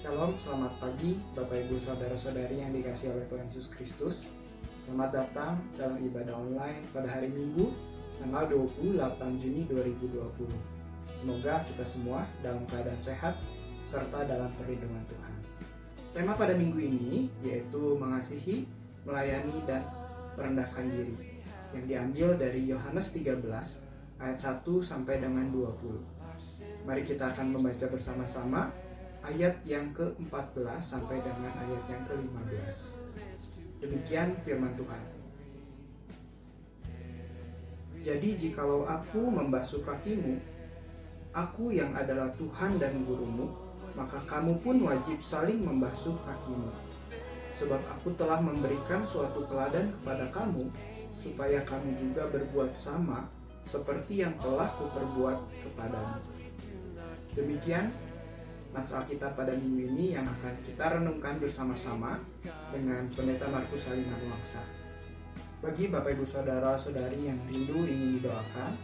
Shalom, selamat pagi Bapak Ibu Saudara-saudari yang dikasihi oleh Tuhan Yesus Kristus. Selamat datang dalam ibadah online pada hari Minggu, tanggal 28 Juni 2020. Semoga kita semua dalam keadaan sehat serta dalam perlindungan Tuhan. Tema pada minggu ini yaitu mengasihi, melayani, dan merendahkan diri, yang diambil dari Yohanes 13 ayat 1 sampai dengan 20. Mari kita akan membaca bersama-sama ayat yang ke-14 sampai dengan ayat yang ke-15. Demikian firman Tuhan. Jadi jikalau aku membasuh kakimu, aku yang adalah Tuhan dan gurumu, maka kamu pun wajib saling membasuh kakimu. Sebab aku telah memberikan suatu teladan kepada kamu, supaya kamu juga berbuat sama seperti yang telah kuperbuat kepadamu. Demikian Nats Alkitab pada minggu ini yang akan kita renungkan bersama-sama dengan Pendeta Markus Salina Wangsa. Bagi Bapak Ibu Saudara-saudari yang rindu ingin didoakan,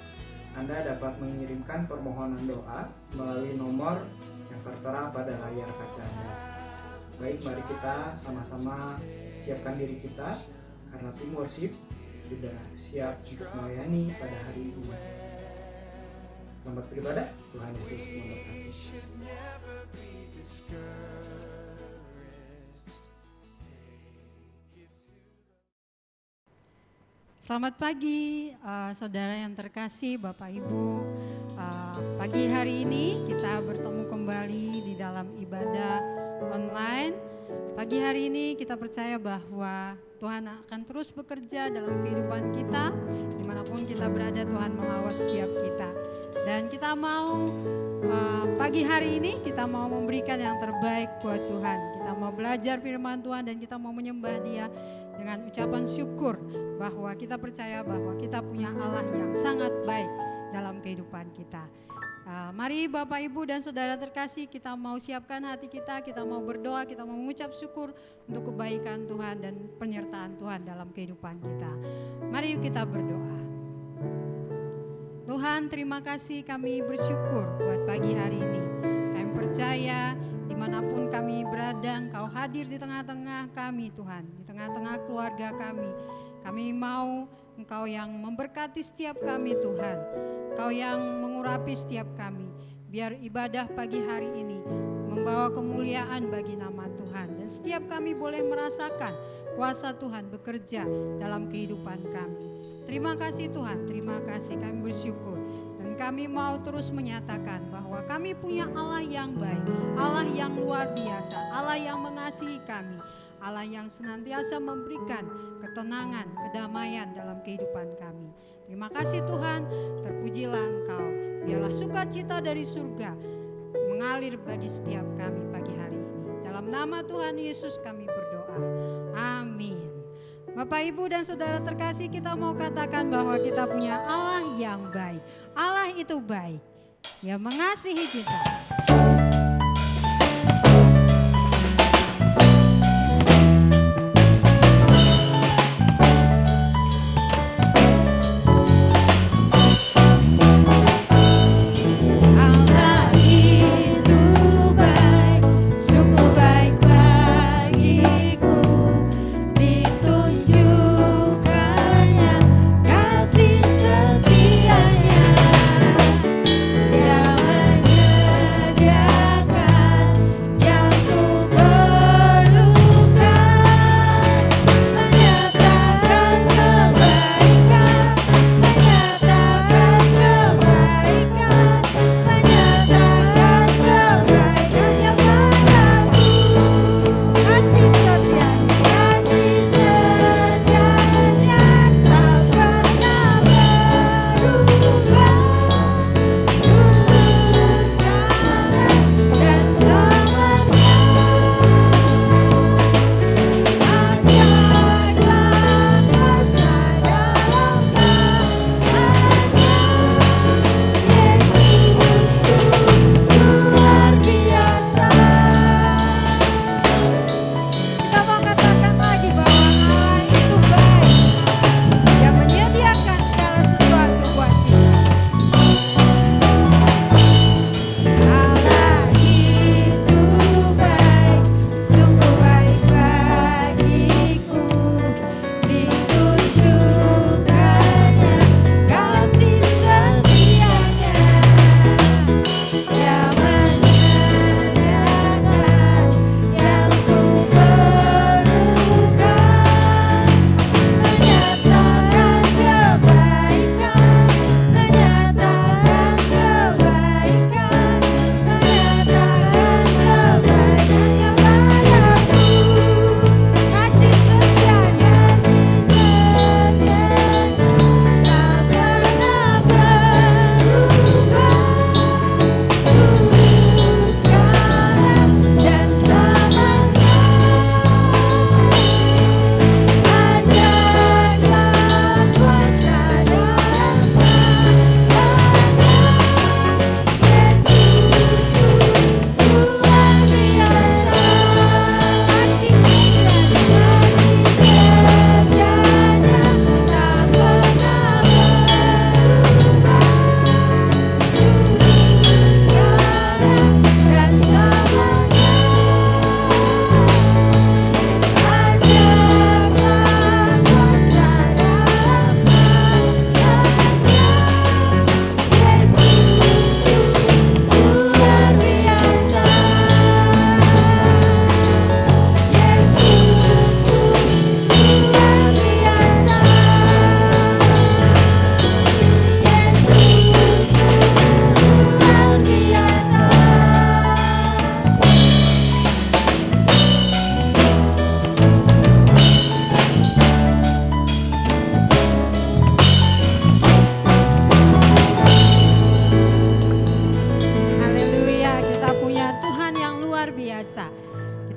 Anda dapat mengirimkan permohonan doa melalui nomor yang tertera pada layar kaca Anda. Baik, mari kita sama-sama siapkan diri kita, karena tim worship sudah siap untuk melayani pada hari ini. Selamat beribadah, Tuhan Yesus memberkati. Selamat pagi saudara yang terkasih, Bapak Ibu. Pagi hari ini kita bertemu kembali di dalam ibadah online. Pagi hari ini kita percaya bahwa Tuhan akan terus bekerja dalam kehidupan kita. Dimanapun kita berada, Tuhan melawat setiap kita. Dan kita mau pagi hari ini kita mau memberikan yang terbaik buat Tuhan. Kita mau belajar firman Tuhan dan kita mau menyembah Dia dengan ucapan syukur bahwa kita percaya bahwa kita punya Allah yang sangat baik dalam kehidupan kita. Mari Bapak Ibu dan Saudara terkasih, kita mau siapkan hati kita mau berdoa, kita mau mengucap syukur untuk kebaikan Tuhan dan penyertaan Tuhan dalam kehidupan kita. Mari kita berdoa. Tuhan, terima kasih, kami bersyukur buat pagi hari ini. Kami percaya dimanapun kami berada, Engkau hadir di tengah-tengah kami Tuhan, di tengah-tengah keluarga kami. Kami mau Engkau yang memberkati setiap kami Tuhan, Engkau yang mengurapi setiap kami. Biar ibadah pagi hari ini membawa kemuliaan bagi nama Tuhan. Dan setiap kami boleh merasakan kuasa Tuhan bekerja dalam kehidupan kami. Terima kasih Tuhan, terima kasih, kami bersyukur. Dan kami mau terus menyatakan bahwa kami punya Allah yang baik, Allah yang luar biasa, Allah yang mengasihi kami, Allah yang senantiasa memberikan ketenangan, kedamaian dalam kehidupan kami. Terima kasih Tuhan, terpujilah Engkau. Biarlah sukacita dari surga mengalir bagi setiap kami pagi hari ini. Dalam nama Tuhan Yesus kami berdoa. Amin. Bapak, Ibu, dan Saudara terkasih, kita mau katakan bahwa kita punya Allah yang baik. Allah itu baik, yang mengasihi kita. Yang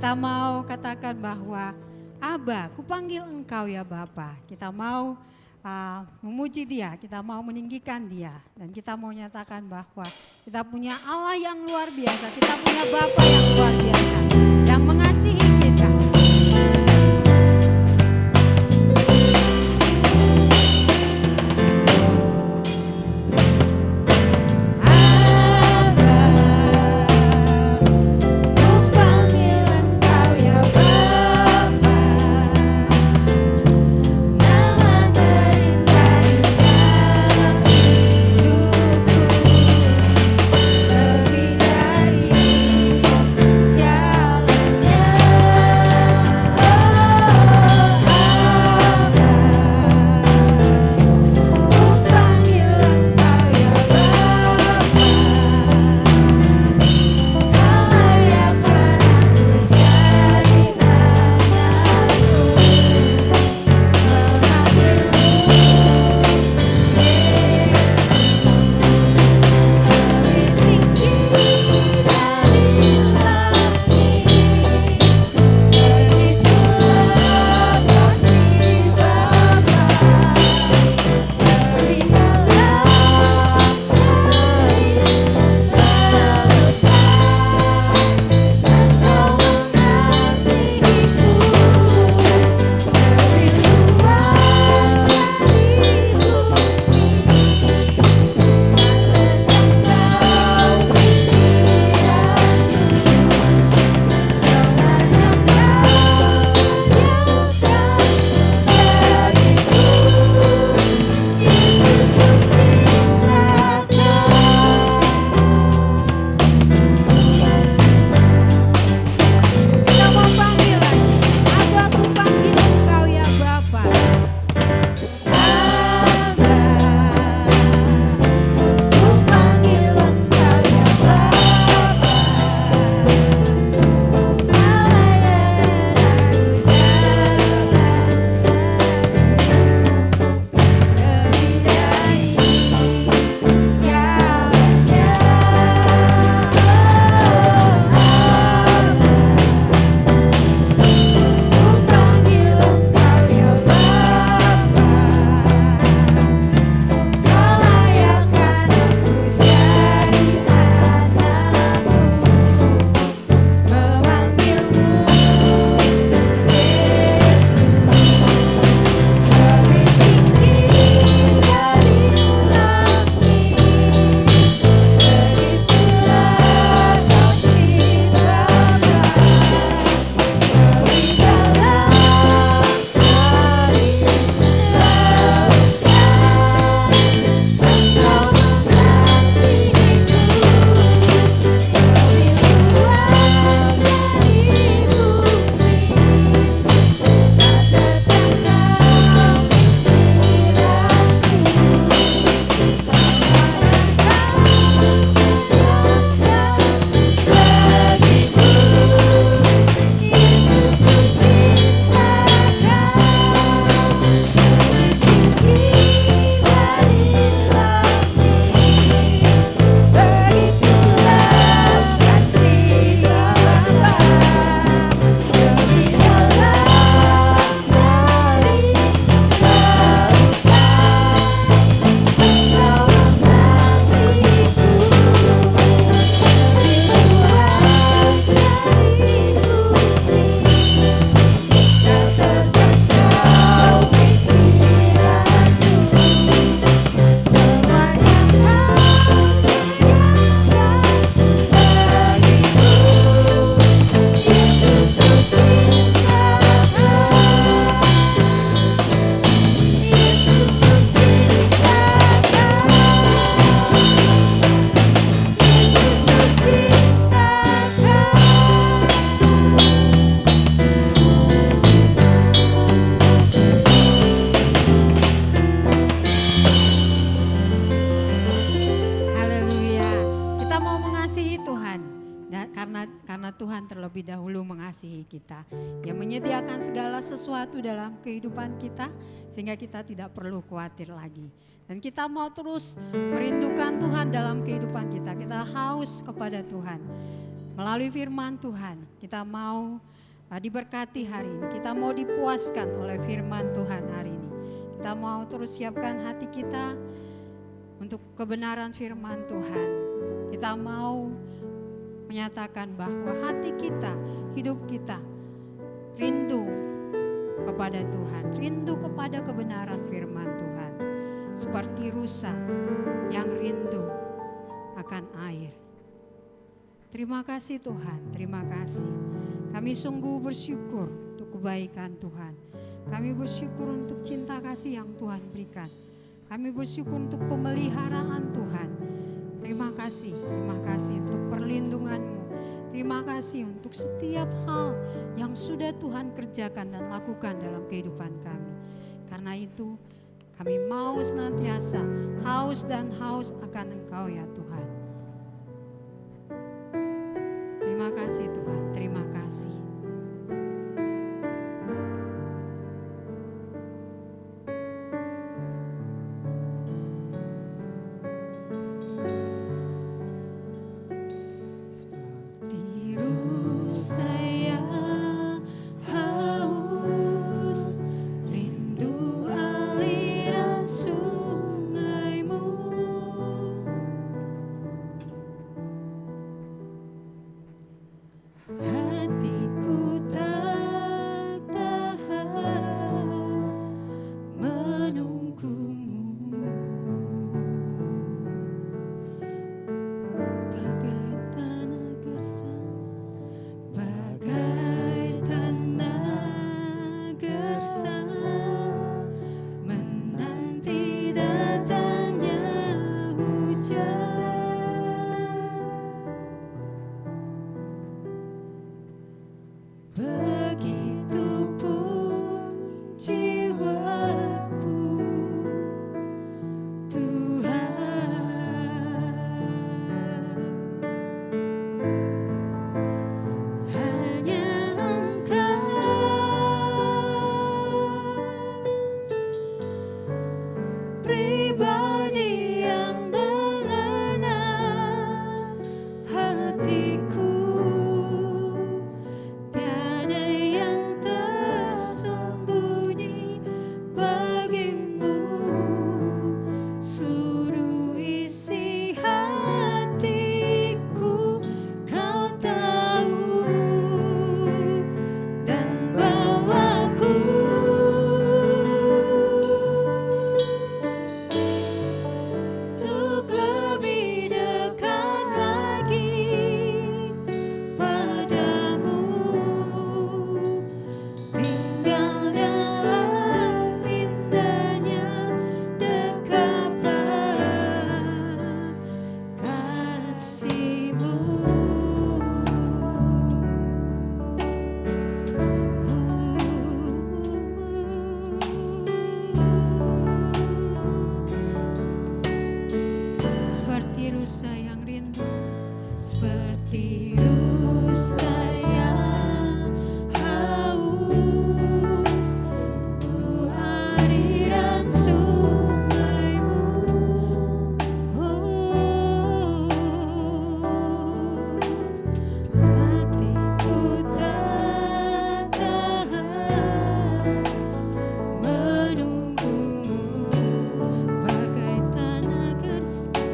Kita mau katakan bahwa Aba, kupanggil Engkau ya Bapa. Kita mau memuji Dia, kita mau meninggikan Dia, dan kita mau nyatakan bahwa kita punya Allah yang luar biasa, kita punya Bapa yang luar biasa, yang mengasihi kita. Tuhan terlebih dahulu mengasihi kita. Dia menyediakan segala sesuatu dalam kehidupan kita sehingga kita tidak perlu khawatir lagi. Dan kita mau terus merindukan Tuhan dalam kehidupan kita. Kita haus kepada Tuhan. Melalui firman Tuhan, kita mau diberkati hari ini. Kita mau dipuaskan oleh firman Tuhan hari ini. Kita mau terus siapkan hati kita untuk kebenaran firman Tuhan. Kita mau menyatakan bahwa hati kita, hidup kita rindu kepada Tuhan, rindu kepada kebenaran firman Tuhan. Seperti rusa yang rindu akan air. Terima kasih Tuhan, terima kasih. Kami sungguh bersyukur untuk kebaikan Tuhan. Kami bersyukur untuk cinta kasih yang Tuhan berikan. Kami bersyukur untuk pemeliharaan Tuhan. Terima kasih untuk perlindungan-Mu. Terima kasih untuk setiap hal yang sudah Tuhan kerjakan dan lakukan dalam kehidupan kami. Karena itu kami mau senantiasa haus dan haus akan Engkau ya Tuhan. Terima kasih Tuhan, terima kasih. Seperti rusa yang haus, rindu aliran sungai-Mu. Hatiku tak tahan menunggu-Mu. Bagai tanah gersang, bagai tanah gersang, menanti datangnya hujan. Begitupun jiwaku, Tuhan. Hanya Engkau, pribadi yang mengenal hatiku. Tiada yang tersembunyi bagi-Mu. Seluruh isi hatiku Kau tahu, dan bawaku untuk lebih dekat lagi padamu. Tinggal dalam indahnya dekapan kasih-Mu. Seperti rusa yang rindu, seperti rusa yang haus, rindu aliran sungai-Mu. Hatiku tak tahan menunggu-Mu. Bagai tanah gersang,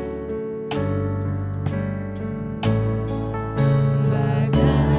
bagai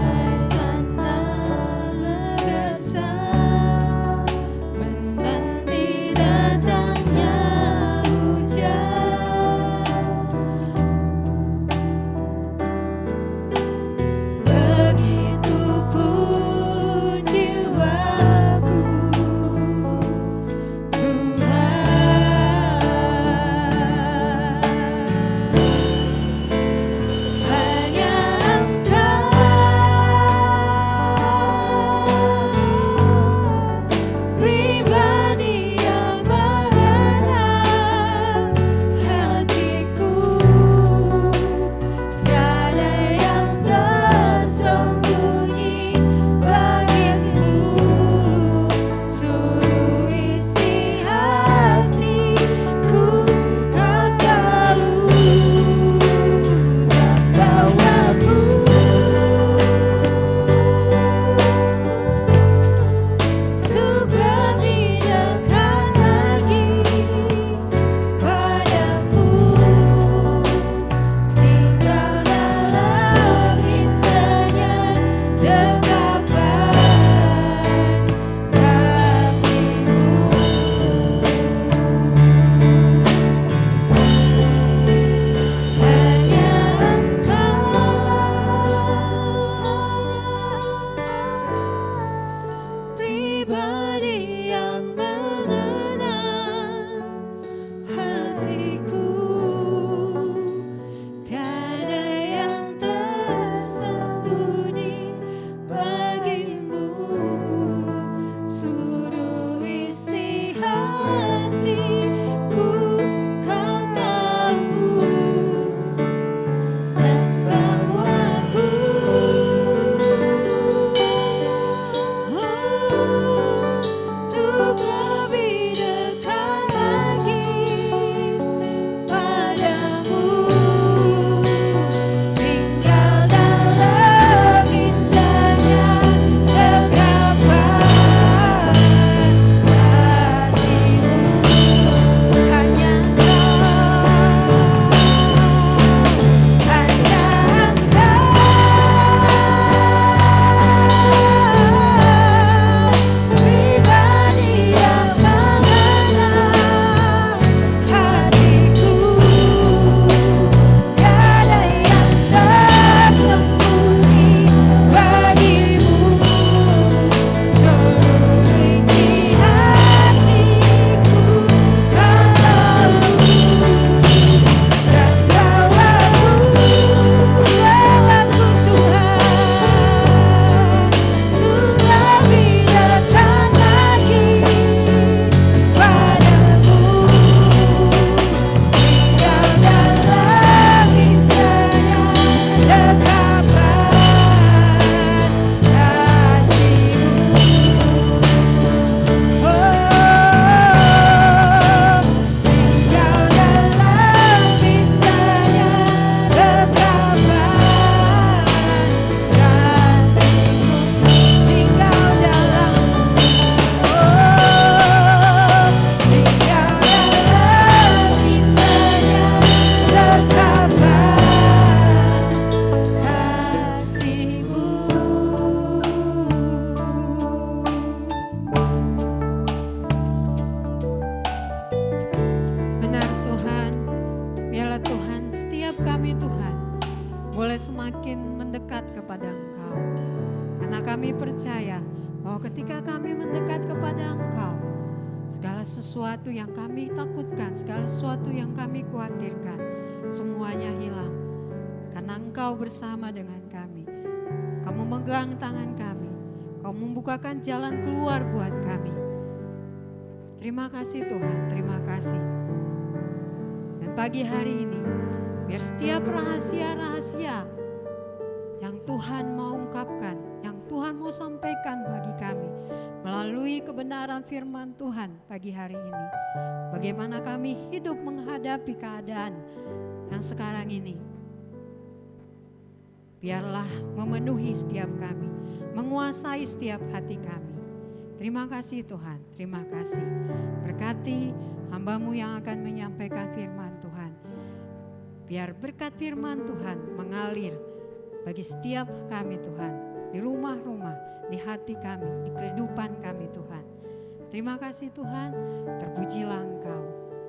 boleh semakin mendekat kepada Engkau. Karena kami percaya bahwa ketika kami mendekat kepada Engkau, segala sesuatu yang kami takutkan, segala sesuatu yang kami khawatirkan, semuanya hilang. Karena Engkau bersama dengan kami. Kau memegang tangan kami. Kau membukakan jalan keluar buat kami. Terima kasih Tuhan, terima kasih. Dan pagi hari ini, biar setiap rahasia-rahasia yang Tuhan mau ungkapkan, yang Tuhan mau sampaikan bagi kami, melalui kebenaran firman Tuhan pagi hari ini. Bagaimana kami hidup menghadapi keadaan yang sekarang ini. Biarlah memenuhi setiap kami, menguasai setiap hati kami. Terima kasih Tuhan, terima kasih. Berkati hamba-Mu yang akan menyampaikan firman Tuhan. Biar berkat firman Tuhan mengalir bagi setiap kami Tuhan, di rumah-rumah, di hati kami, di kehidupan kami Tuhan. Terima kasih Tuhan, terpujilah Engkau.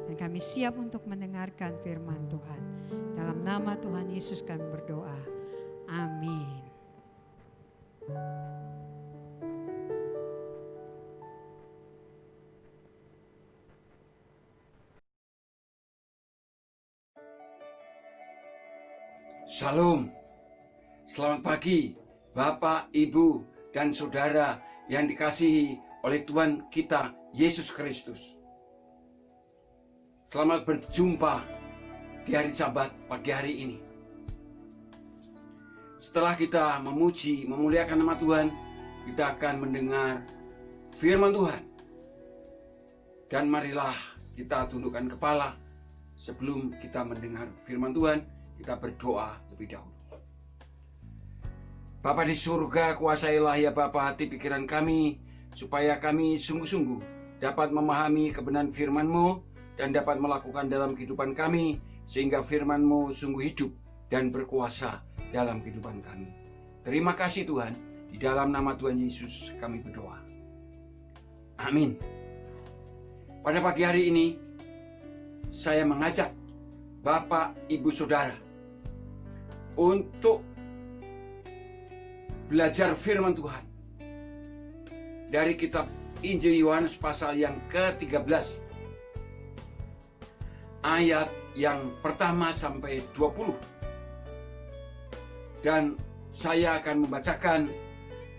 Dan kami siap untuk mendengarkan firman Tuhan. Dalam nama Tuhan Yesus kami berdoa. Amin. Shalom. Selamat pagi Bapak, Ibu, dan Saudara yang dikasihi oleh Tuhan kita Yesus Kristus. Selamat berjumpa di hari Sabat pagi hari ini. Setelah kita memuji, memuliakan nama Tuhan, kita akan mendengar firman Tuhan. Dan marilah kita tundukkan kepala sebelum kita mendengar firman Tuhan, kita berdoa lebih dahulu. Bapa di surga, kuasailah ya Bapa hati pikiran kami, supaya kami sungguh-sungguh dapat memahami kebenaran firman-Mu dan dapat melakukan dalam kehidupan kami, sehingga firman-Mu sungguh hidup dan berkuasa dalam kehidupan kami. Terima kasih Tuhan, di dalam nama Tuhan Yesus kami berdoa. Amin. Pada pagi hari ini, saya mengajak Bapak, Ibu, Saudara untuk belajar firman Tuhan dari kitab Injil Yohanes pasal yang ke-13 ayat yang pertama sampai 20. Dan saya akan membacakan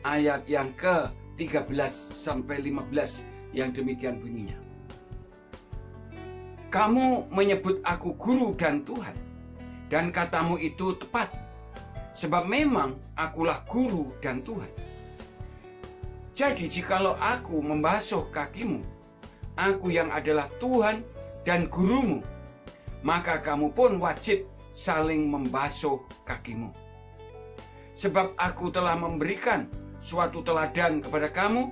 ayat yang ke-13 sampai 15 yang demikian bunyinya. Kamu menyebut aku guru dan Tuhan, dan katamu itu tepat, sebab memang akulah guru dan Tuhan. Jadi jikalau aku membasuh kakimu, aku yang adalah Tuhan dan gurumu, maka kamu pun wajib saling membasuh kakimu. Sebab aku telah memberikan suatu teladan kepada kamu,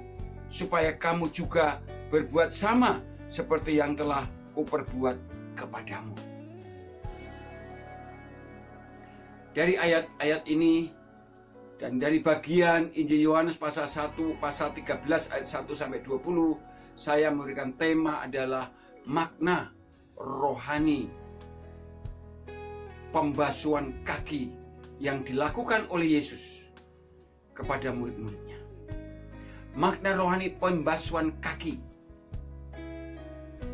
supaya kamu juga berbuat sama seperti yang telah kuperbuat kepadamu. Dari ayat-ayat ini dan dari bagian Injil Yohanes pasal 1, pasal 13 ayat 1 sampai 20, saya memberikan tema adalah makna rohani pembasuhan kaki yang dilakukan oleh Yesus kepada murid-muridnya. Makna rohani pembasuhan kaki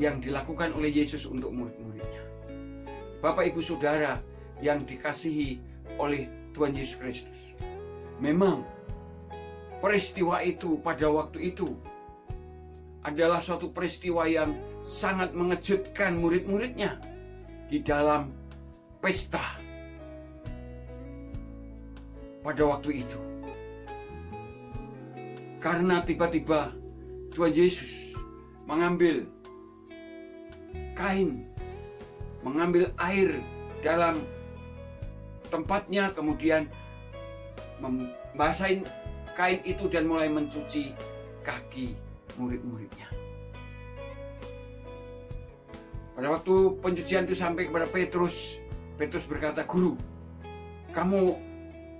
yang dilakukan oleh Yesus untuk murid-muridnya. Bapak, Ibu, Saudara yang dikasihi oleh Tuhan Yesus Kristus, memang peristiwa itu pada waktu itu adalah suatu peristiwa yang sangat mengejutkan murid-muridnya di dalam pesta pada waktu itu. Karena tiba-tiba Tuhan Yesus mengambil kain, mengambil air dalam tempatnya, kemudian membasahin kain itu dan mulai mencuci kaki murid-muridnya. Pada waktu pencucian itu sampai kepada Petrus, Petrus berkata, "Guru, kamu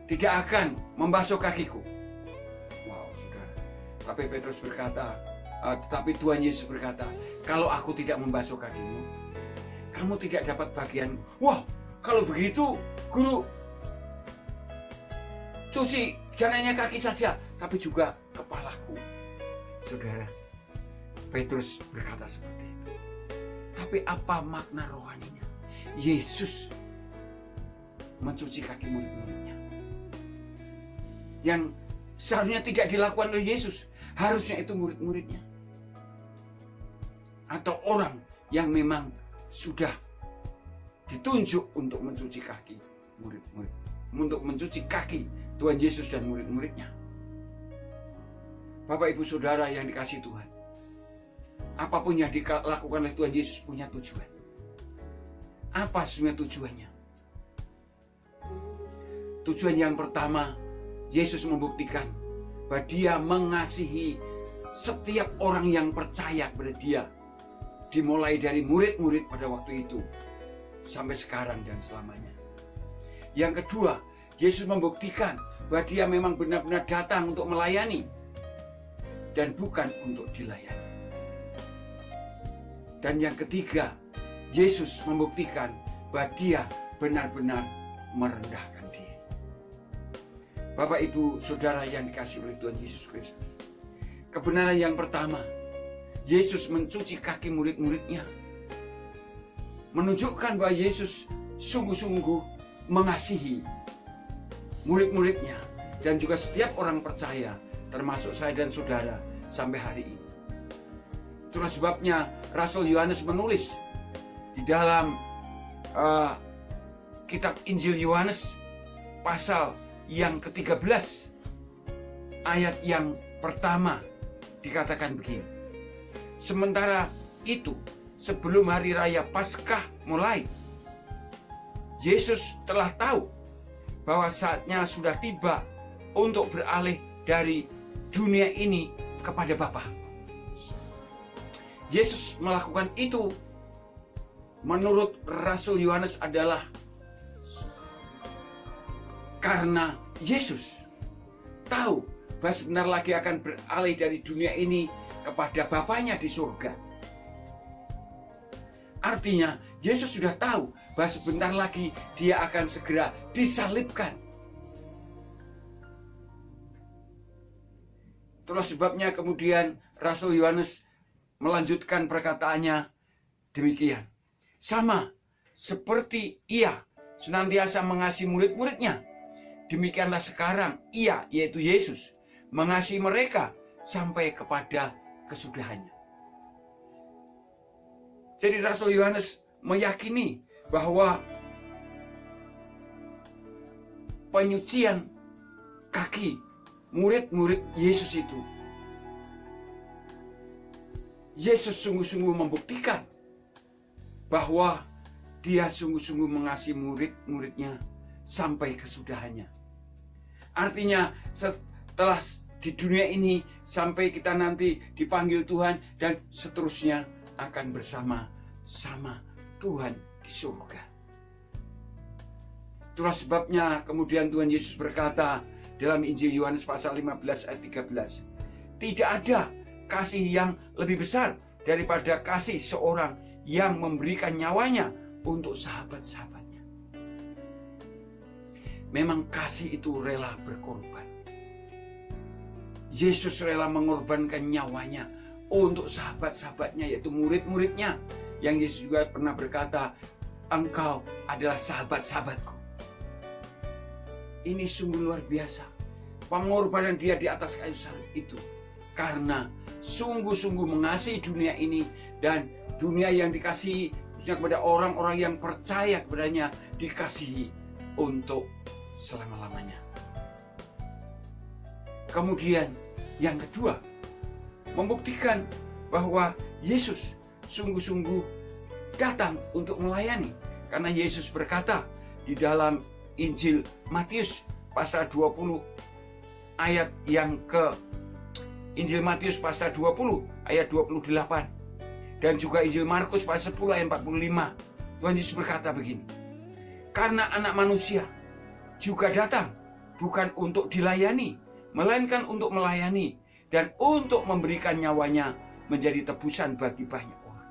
tidak akan membasuh kakiku." Wow, saudara. Tapi Petrus berkata, tetapi Tuhan Yesus berkata, "Kalau aku tidak membasuh kakimu, kamu tidak dapat bagian." Wah, kalau begitu, Guru, cuci jangan hanya kaki saja, tapi juga kepalaku. Saudara, Petrus berkata seperti itu. Tapi apa makna rohaninya? Yesus mencuci kaki murid-muridnya. Yang seharusnya tidak dilakukan oleh Yesus, harusnya itu murid-muridnya. Atau orang yang memang sudah ditunjuk untuk mencuci kaki murid-murid, untuk mencuci kaki Tuhan Yesus dan murid-muridnya. Bapak Ibu Saudara yang dikasihi Tuhan, apapun yang dilakukan oleh Tuhan Yesus punya tujuan. Apa sebenarnya tujuannya? Tujuan yang pertama, Yesus membuktikan bahwa Dia mengasihi setiap orang yang percaya kepada Dia, dimulai dari murid-murid pada waktu itu sampai sekarang dan selamanya. Yang kedua, Yesus membuktikan bahwa Dia memang benar-benar datang untuk melayani dan bukan untuk dilayani. Dan yang ketiga, Yesus membuktikan bahwa Dia benar-benar merendahkan diri. Bapak Ibu Saudara yang dikasihi oleh Tuhan Yesus Kristus, kebenaran yang pertama, Yesus mencuci kaki murid-muridnya, menunjukkan bahwa Yesus sungguh-sungguh mengasihi murid-muridnya dan juga setiap orang percaya, termasuk saya dan saudara sampai hari ini. Itulah sebabnya Rasul Yohanes menulis di dalam kitab Injil Yohanes pasal yang ke-13 ayat yang pertama dikatakan begini. Sementara itu, sebelum hari raya Paskah mulai, Yesus telah tahu bahwa saatnya sudah tiba untuk beralih dari dunia ini kepada Bapa. Yesus melakukan itu menurut Rasul Yohanes adalah karena Yesus tahu bahwa sebentar lagi akan beralih dari dunia ini kepada Bapanya di surga. Artinya Yesus sudah tahu bahwa sebentar lagi Dia akan segera disalibkan. Itulah sebabnya kemudian Rasul Yohanes melanjutkan perkataannya demikian. Sama seperti Ia senantiasa mengasihi murid-muridnya, demikianlah sekarang Ia, yaitu Yesus, mengasihi mereka sampai kepada kesudahannya. Jadi Rasul Yohanes meyakini bahwa penyucian kaki murid-murid Yesus itu, Yesus sungguh-sungguh membuktikan bahwa Dia sungguh-sungguh mengasihi murid-muridnya sampai kesudahannya. Artinya setelah di dunia ini sampai kita nanti dipanggil Tuhan dan seterusnya akan bersama-sama Tuhan di surga. Itulah sebabnya kemudian Tuhan Yesus berkata dalam Injil Yohanes pasal 15 ayat 13, tidak ada kasih yang lebih besar daripada kasih seorang yang memberikan nyawanya untuk sahabat-sahabatnya. Memang kasih itu rela berkorban. Yesus rela mengorbankan nyawanya untuk sahabat-sahabatnya, yaitu murid-muridnya. Yang Yesus juga pernah berkata, engkau adalah sahabat-sahabatku. Ini sungguh luar biasa. Pengorbanan Dia di atas kayu salib itu karena sungguh-sungguh mengasihi dunia ini, dan dunia yang dikasihi khususnya kepada orang-orang yang percaya kepadanya dikasihi untuk selama-lamanya. Kemudian yang kedua, membuktikan bahwa Yesus sungguh-sungguh datang untuk melayani. Karena Yesus berkata di dalam Injil Matius pasal 20 ayat yang Injil Matius pasal 20 ayat 28 dan juga Injil Markus pasal 10 ayat 45. Tuhan Yesus berkata begini, karena anak manusia juga datang bukan untuk dilayani, melainkan untuk melayani dan untuk memberikan nyawanya menjadi tebusan bagi banyak orang.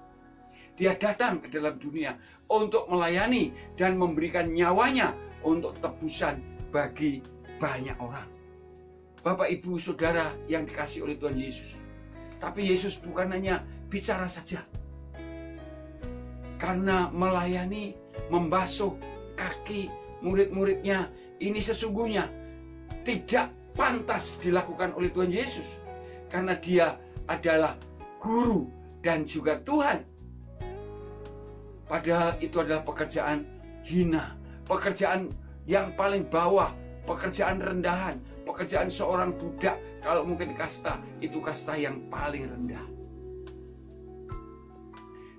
Dia datang ke dalam dunia untuk melayani dan memberikan nyawanya untuk tebusan bagi banyak orang. Bapak, Ibu, Saudara yang dikasihi oleh Tuhan Yesus. Tapi Yesus bukan hanya bicara saja. Karena melayani, membasuh kaki murid-muridnya, ini sesungguhnya tidak pantas dilakukan oleh Tuhan Yesus. Karena dia adalah guru dan juga Tuhan. Padahal itu adalah pekerjaan hina, pekerjaan yang paling bawah, pekerjaan rendahan, pekerjaan seorang budak. Kalau mungkin kasta, itu kasta yang paling rendah.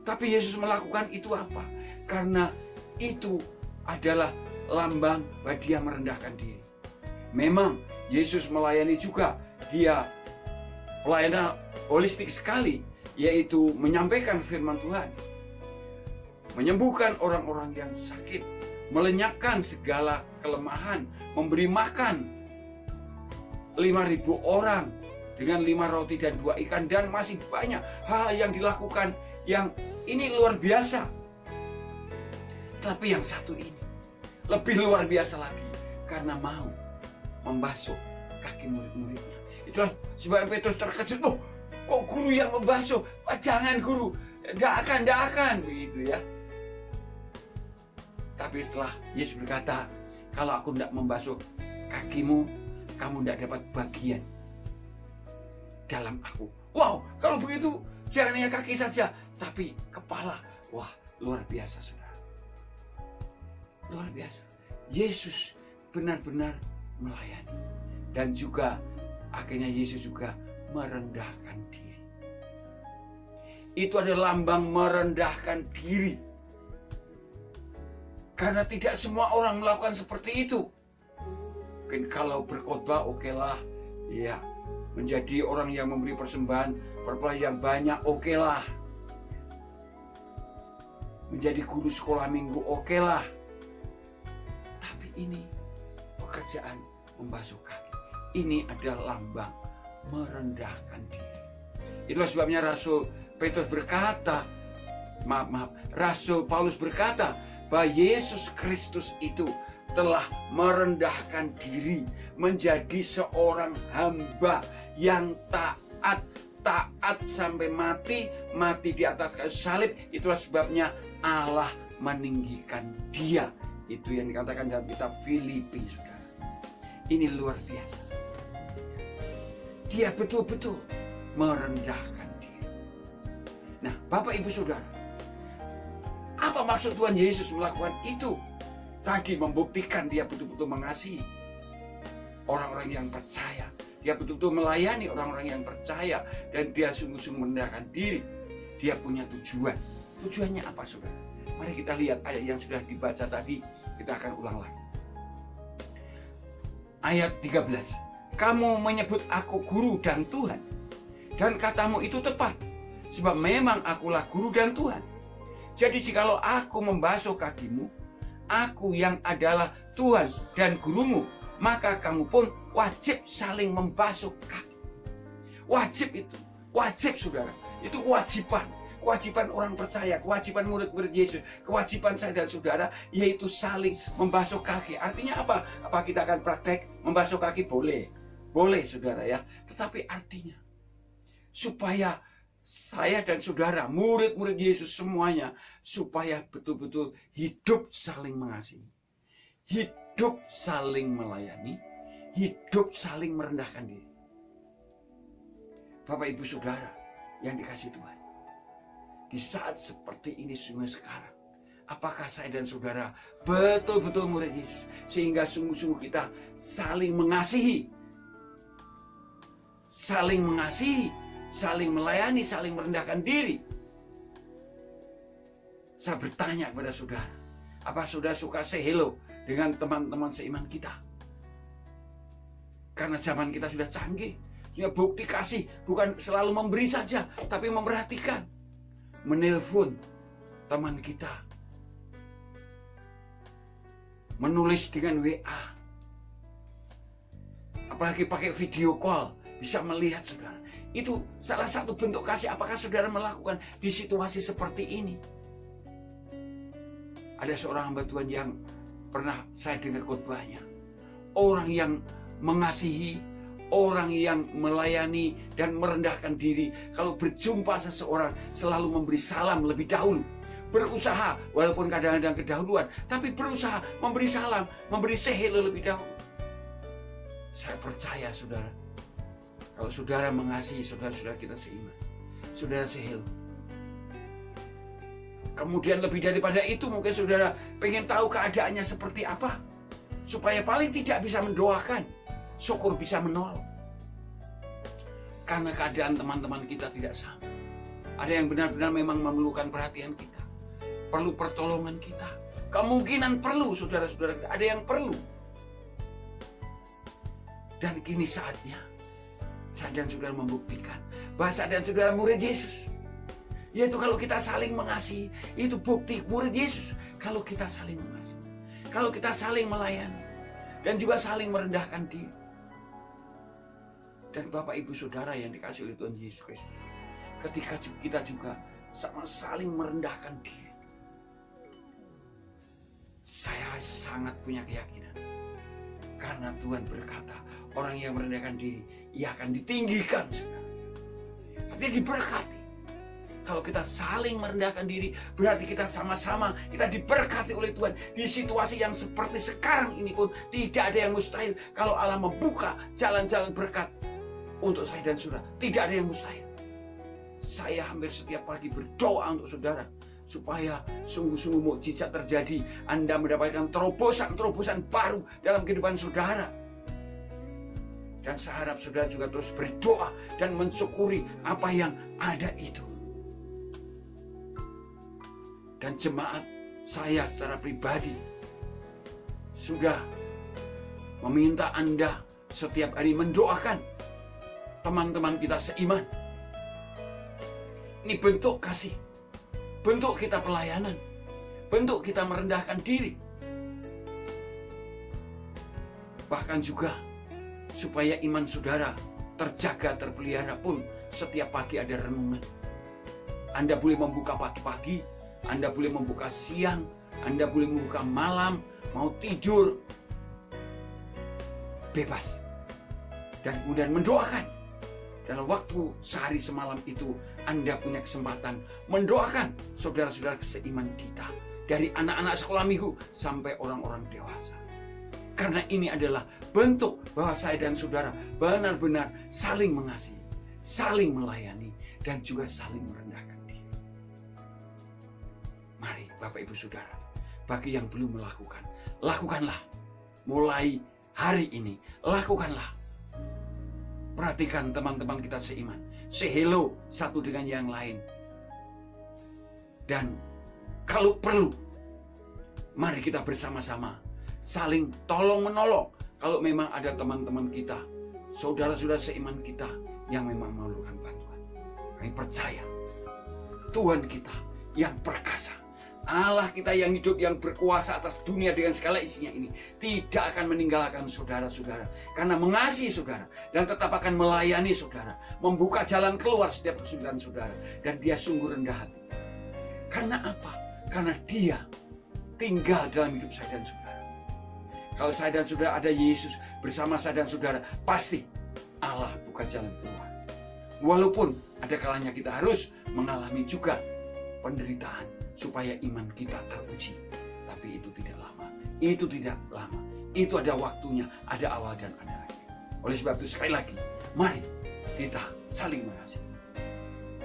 Tapi Yesus melakukan itu apa? Karena itu adalah lambang bahwa dia merendahkan diri. Memang Yesus melayani juga, dia pelayanan holistik sekali, yaitu menyampaikan firman Tuhan, menyembuhkan orang-orang yang sakit, melenyapkan segala kelemahan, memberi makan 5.000 orang dengan 5 roti dan 2 ikan, dan masih banyak hal yang dilakukan yang ini luar biasa. Tapi yang satu ini lebih luar biasa lagi, karena mau membasuh kaki murid-muridnya. Itulah sebab Petrus terkejut, loh, kok guru yang membasuh? Jangan guru, tidak akan, begitu ya. Tapi setelah Yesus berkata, kalau aku tidak membasuh kakimu, kamu tidak dapat bagian dalam aku. Wow, kalau begitu jangan hanya kaki saja, tapi kepala. Wah, luar biasa, saudara. Luar biasa. Yesus benar-benar melayani. Dan juga akhirnya Yesus juga merendahkan diri. Itu adalah lambang merendahkan diri. Karena tidak semua orang melakukan seperti itu. Mungkin kalau berkhotbah, okelah, ya, menjadi orang yang memberi persembahan yang banyak, okelah. Menjadi guru sekolah minggu, okelah. Tapi ini pekerjaan membasuh kaki. Ini adalah lambang merendahkan diri. Itulah sebabnya Rasul Petrus berkata, Rasul Paulus berkata bahwa Yesus Kristus itu telah merendahkan diri menjadi seorang hamba yang taat sampai mati di atas kayu salib. Itulah sebabnya Allah meninggikan dia. Itu yang dikatakan dalam kitab Filipi, saudara. Ini luar biasa. Dia betul-betul merendahkan diri. Nah, Bapak, Ibu, Saudara, apa maksud Tuhan Yesus melakukan itu? Tadi membuktikan dia betul-betul mengasihi orang-orang yang percaya. Dia betul-betul melayani orang-orang yang percaya. Dan dia sungguh-sungguh merendahkan diri. Dia punya tujuan. Tujuannya apa, saudara? Mari kita lihat ayat yang sudah dibaca tadi. Kita akan ulang lagi. Ayat 13. Kamu menyebut aku guru dan Tuhan. Dan katamu itu tepat. Sebab memang akulah guru dan Tuhan. Jadi jikalau aku membasuh kakimu, aku yang adalah Tuhan dan gurumu, maka kamu pun wajib saling membasuh kaki. Wajib itu, wajib, saudara. Itu kewajiban. Kewajiban orang percaya, kewajiban murid-murid Yesus, kewajiban saya dan saudara, yaitu saling membasuh kaki. Artinya apa? Apa kita akan praktek membasuh kaki? Boleh. Boleh, saudara, ya. Tetapi artinya, supaya saya dan saudara, murid-murid Yesus semuanya, supaya betul-betul hidup saling mengasihi, hidup saling melayani, hidup saling merendahkan diri. Bapak, Ibu, Saudara yang dikasihi Tuhan, di saat seperti ini semua sekarang, apakah saya dan saudara betul-betul murid Yesus, sehingga sungguh-sungguh kita saling mengasihi, saling melayani, saling merendahkan diri? Saya bertanya kepada saudara, apa saudara suka say hello dengan teman-teman seiman kita? Karena zaman kita sudah canggih, sudah bukti kasih bukan selalu memberi saja, tapi memperhatikan, menelpon teman kita, menulis dengan WA, apalagi pakai video call, bisa melihat saudara. Itu salah satu bentuk kasih. Apakah saudara melakukan di situasi seperti ini? Ada seorang hamba Tuhan yang pernah saya dengar khotbahnya. orang yang mengasihi, orang yang melayani dan merendahkan diri. Kalau berjumpa seseorang selalu memberi salam lebih dahulu. Berusaha, walaupun kadang-kadang kedahuluan, tapi berusaha memberi salam, memberi say hello lebih dahulu. Saya percaya saudara, kalau saudara mengasihi saudara-saudara kita seiman, saudara say hello. Kemudian lebih daripada itu, mungkin saudara pengen tahu keadaannya seperti apa, supaya paling tidak bisa mendoakan, syukur bisa menolong. Karena keadaan teman-teman kita tidak sama. Ada yang benar-benar memang memerlukan perhatian kita, perlu pertolongan kita. Kemungkinan perlu, saudara-saudara kita, ada yang perlu. Dan kini saatnya saya dan saudara membuktikan bahwa saya dan saudara murid Yesus. Yaitu kalau kita saling mengasihi, itu bukti murid Yesus. Kalau kita saling mengasihi, kalau kita saling melayani, dan juga saling merendahkan diri. Dan Bapak Ibu Saudara yang dikasihi oleh Tuhan Yesus Kristus, ketika kita juga sama saling merendahkan diri, saya sangat punya keyakinan. Karena Tuhan berkata, orang yang merendahkan diri, ia akan ditinggikan. Artinya diberkati. Kalau kita saling merendahkan diri, berarti kita sama-sama, kita diberkati oleh Tuhan. Di situasi yang seperti sekarang ini pun, tidak ada yang mustahil. Kalau Allah membuka jalan-jalan berkat untuk saya dan saudara, tidak ada yang mustahil. Saya hampir setiap pagi berdoa untuk saudara, supaya sungguh-sungguh mukjizat terjadi. Anda mendapatkan terobosan-terobosan baru dalam kehidupan saudara. Dan saya harap saudara juga terus berdoa dan mensyukuri apa yang ada itu. Dan jemaat, saya secara pribadi sudah meminta Anda setiap hari mendoakan teman-teman kita seiman. Ini bentuk kasih, bentuk kita pelayanan, bentuk kita merendahkan diri. Bahkan juga supaya iman saudara terjaga, terpelihara pun setiap pagi ada renungan. Anda boleh membuka pagi-pagi, Anda boleh membuka siang, Anda boleh membuka malam, mau tidur, bebas. Dan kemudian mendoakan. Dalam waktu sehari semalam itu, Anda punya kesempatan mendoakan saudara-saudara seiman kita. Dari anak-anak sekolah minggu sampai orang-orang dewasa. Karena ini adalah bentuk bahwa saya dan saudara benar-benar saling mengasihi, saling melayani, dan juga saling merendahkan diri. Mari Bapak Ibu Saudara, bagi yang belum melakukan, lakukanlah. Mulai hari ini, lakukanlah. Perhatikan teman-teman kita seiman. Say hello satu dengan yang lain. Dan kalau perlu, mari kita bersama-sama saling tolong-menolong. Kalau memang ada teman-teman kita, saudara-saudara seiman kita yang memang memerlukan bantuan. Kami percaya Tuhan kita yang perkasa, Allah kita yang hidup, yang berkuasa atas dunia dengan segala isinya ini, tidak akan meninggalkan saudara-saudara. Karena mengasihi saudara dan tetap akan melayani saudara, membuka jalan keluar setiap kesulitan saudara. Dan dia sungguh rendah hati. Karena apa? Karena dia tinggal dalam hidup saya dan saudara. Kalau saya dan saudara ada Yesus bersama saya dan saudara, pasti Allah buka jalan keluar. Walaupun ada kalanya kita harus mengalami juga penderitaan supaya iman kita teruji. Tapi itu tidak lama. Itu tidak lama. Itu ada waktunya, ada awal dan ada akhir. Oleh sebab itu sekali lagi, mari kita saling mengasihi.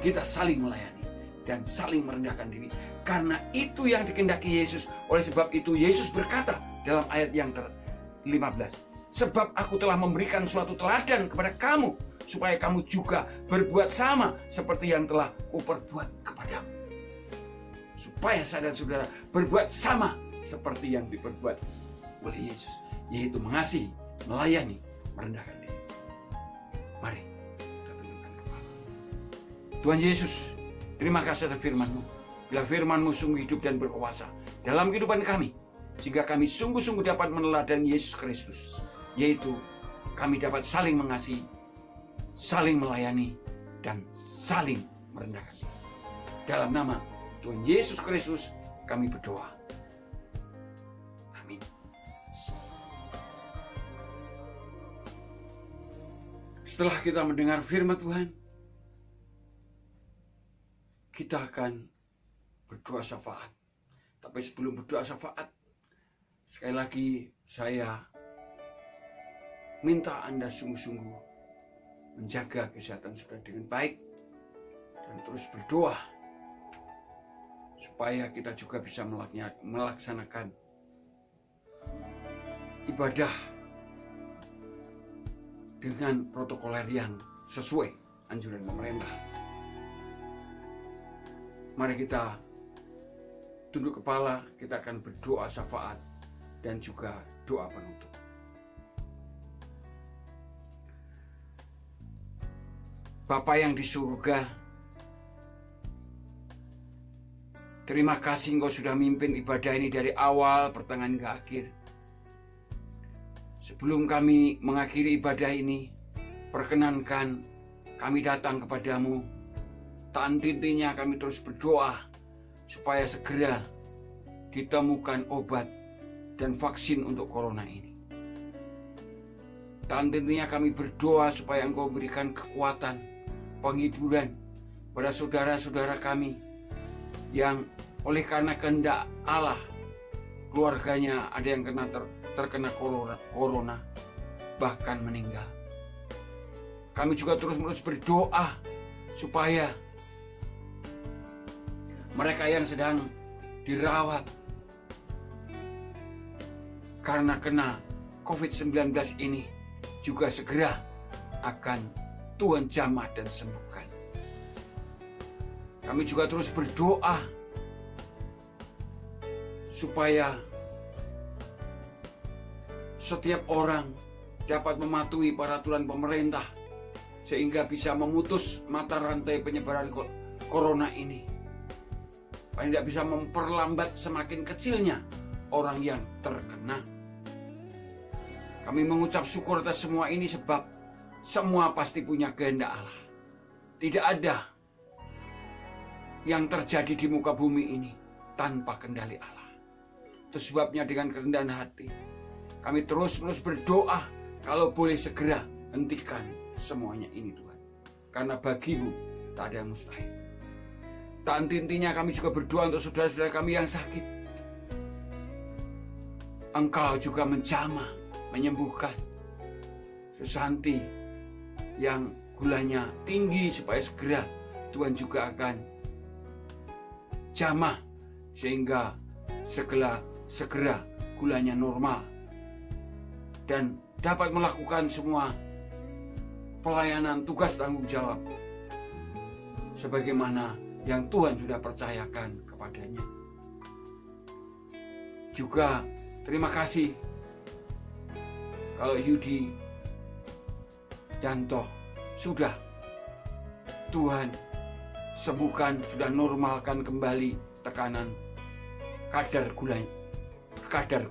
Kita saling melayani dan saling merendahkan diri. Karena itu yang dikehendaki Yesus. Oleh sebab itu Yesus berkata dalam ayat yang ke-15, sebab aku telah memberikan suatu teladan kepada kamu, supaya kamu juga berbuat sama seperti yang telah kuperbuat kepadamu. Supaya saya dan saudara berbuat sama seperti yang diperbuat oleh Yesus, yaitu mengasihi, melayani, merendahkan diri. Mari kita tundukkan kepala. Tuhan Yesus, terima kasih atas firman-Mu. Bila firman-Mu sungguh hidup dan berkuasa dalam kehidupan kami, sehingga kami sungguh-sungguh dapat meneladani Yesus Kristus, yaitu kami dapat saling mengasihi, saling melayani, dan saling merendahkan diri. Dalam nama Tuhan Yesus Kristus kami berdoa. Amin. setelah kita mendengar firman Tuhan, kita akan berdoa syafaat. Tapi sebelum berdoa syafaat, sekali lagi saya minta Anda sungguh-sungguh menjaga kesehatan saudara dengan baik dan terus berdoa supaya kita juga bisa melaksanakan ibadah dengan protokoler yang sesuai anjuran pemerintah. Mari kita tunduk kepala, kita akan berdoa syafaat dan juga doa penutup. Bapa yang di surga, terima kasih Engkau sudah mimpin ibadah ini dari awal, pertengahan ke akhir. Sebelum kami mengakhiri ibadah ini, perkenankan kami datang kepadamu. Tak henti-hentinya kami terus berdoa supaya segera ditemukan obat dan vaksin untuk corona ini. Tak henti-hentinya kami berdoa supaya Engkau berikan kekuatan, penghiburan pada saudara-saudara kami yang oleh karena kehendak Allah, keluarganya ada yang terkena corona, bahkan meninggal. Kami juga terus-menerus berdoa supaya mereka yang sedang dirawat karena kena COVID-19 ini juga segera akan Tuhan jamah dan sembuhkan. Kami juga terus berdoa supaya setiap orang dapat mematuhi peraturan pemerintah sehingga bisa memutus mata rantai penyebaran corona ini. Paling tidak bisa memperlambat semakin kecilnya orang yang terkena. Kami mengucap syukur atas semua ini sebab semua pasti punya kehendak Allah. Tidak ada yang terjadi di muka bumi ini tanpa kendali Allah. Itu sebabnya dengan kerendahan hati kami terus-menerus berdoa kalau boleh segera hentikan semuanya ini Tuhan. Karena bagimu tak ada yang mustahil. Tak henti-hentinya kami juga berdoa untuk saudara-saudara kami yang sakit. Engkau juga menjamah, menyembuhkan. Susanti yang gulanya tinggi supaya segera Tuhan juga akan jamah sehingga segera gulanya normal dan dapat melakukan semua pelayanan tugas tanggung jawab sebagaimana yang Tuhan sudah percayakan kepadanya. Juga terima kasih kalau Yudi dan Toh sudah Tuhan sembuhkan, sudah normalkan kembali tekanan kadar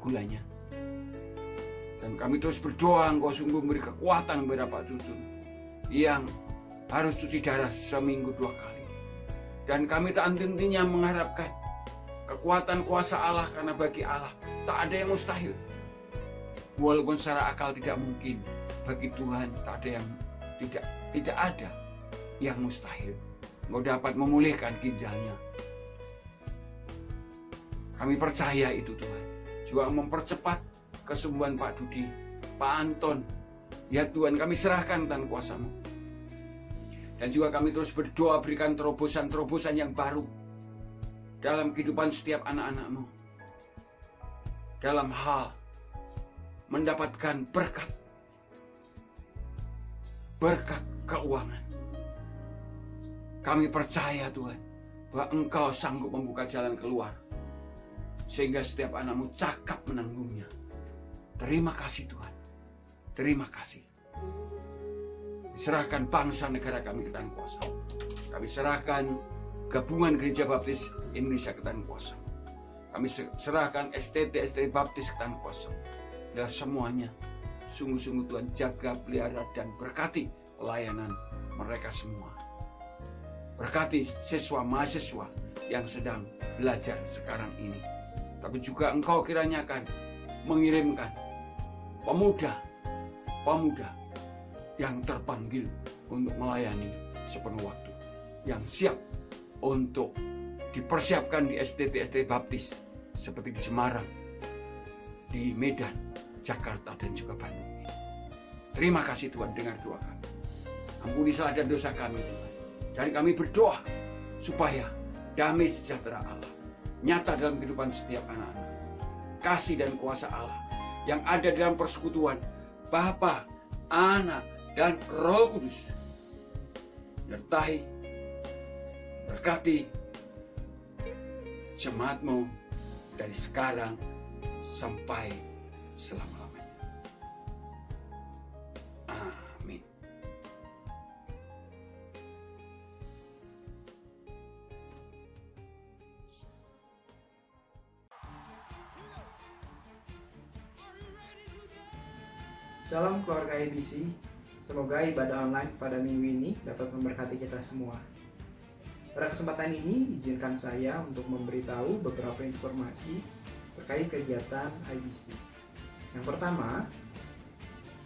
gulanya. Dan kami terus berdoa Engkau sungguh memberi kekuatan kepada Pak Tutun yang harus cuci darah seminggu 2 kali. Dan kami tak henti-hentinya mengharapkan kekuatan kuasa Allah, karena bagi Allah tak ada yang mustahil. Walaupun secara akal tidak mungkin, bagi Tuhan tak ada yang mustahil. Engkau dapat memulihkan ginjalnya. Kami percaya itu Tuhan. Juga mempercepat kesembuhan Pak Dudi, Pak Anton. Ya Tuhan, kami serahkan tangan kuasa-Mu. Dan juga kami terus berdoa berikan terobosan-terobosan yang baru dalam kehidupan setiap anak-anak-Mu. Dalam hal mendapatkan berkat keuangan. Kami percaya Tuhan bahwa Engkau sanggup membuka jalan keluar sehingga setiap anak-Mu cakap menanggungnya. Terima kasih Tuhan. Terima kasih. Serahkan bangsa negara kami ke tangan kuasa. Kami serahkan gabungan Gereja Baptis Indonesia ke tangan kuasa. Kami serahkan STT Baptis ke tangan kuasa. Dan semuanya sungguh-sungguh Tuhan jaga, pelihara dan berkati pelayanan mereka semua. Berkati siswa mahasiswa yang sedang belajar sekarang ini. Tapi juga Engkau kiranya akan mengirimkan pemuda yang terpanggil untuk melayani sepenuh waktu, yang siap untuk dipersiapkan di STT Baptis seperti di Semarang, di Medan, Jakarta, dan juga Bandung. Terima kasih Tuhan, dengar doa kami. Ampuni salah dan dosa kami Tuhan. Dan kami berdoa supaya damai sejahtera Allah nyata dalam kehidupan setiap anak-anak. Kasih dan kuasa Allah yang ada dalam persekutuan Bapa, Anak, dan Roh Kudus menyertai, berkati jemaat-Mu dari sekarang sampai selama-lamanya. Amin. Salam keluarga ABC. Semoga ibadah online pada minggu ini dapat memberkati kita semua. Pada kesempatan ini, izinkan saya untuk memberitahu beberapa informasi terkait kegiatan IBC. Yang pertama,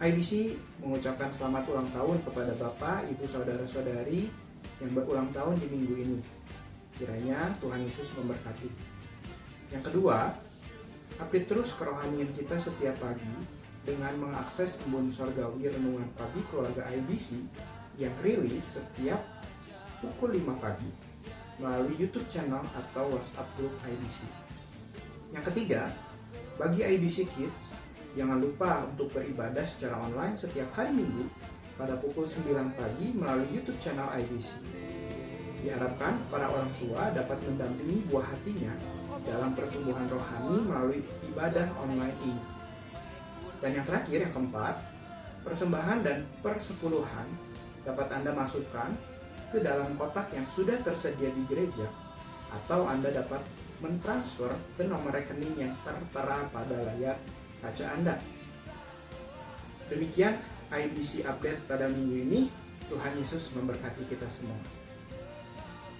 IBC mengucapkan selamat ulang tahun kepada Bapak, Ibu, Saudara-saudari yang berulang tahun di minggu ini. Kiranya Tuhan Yesus memberkati. Yang kedua, update terus kerohanian kita setiap pagi dengan mengakses embun sorgawi renungan pagi keluarga IBC yang rilis setiap pukul 5 pagi melalui YouTube channel atau WhatsApp group IBC. Yang ketiga, bagi IBC Kids, jangan lupa untuk beribadah secara online setiap hari Minggu pada pukul 9 pagi melalui YouTube channel IBC. Diharapkan para orang tua dapat mendampingi buah hatinya dalam pertumbuhan rohani melalui ibadah online ini. Dan yang terakhir, yang keempat, persembahan dan persepuluhan dapat Anda masukkan ke dalam kotak yang sudah tersedia di gereja, atau Anda dapat mentransfer ke nomor rekening yang tertera pada layar kaca Anda. Demikian IBC update pada minggu ini. Tuhan Yesus memberkati kita semua.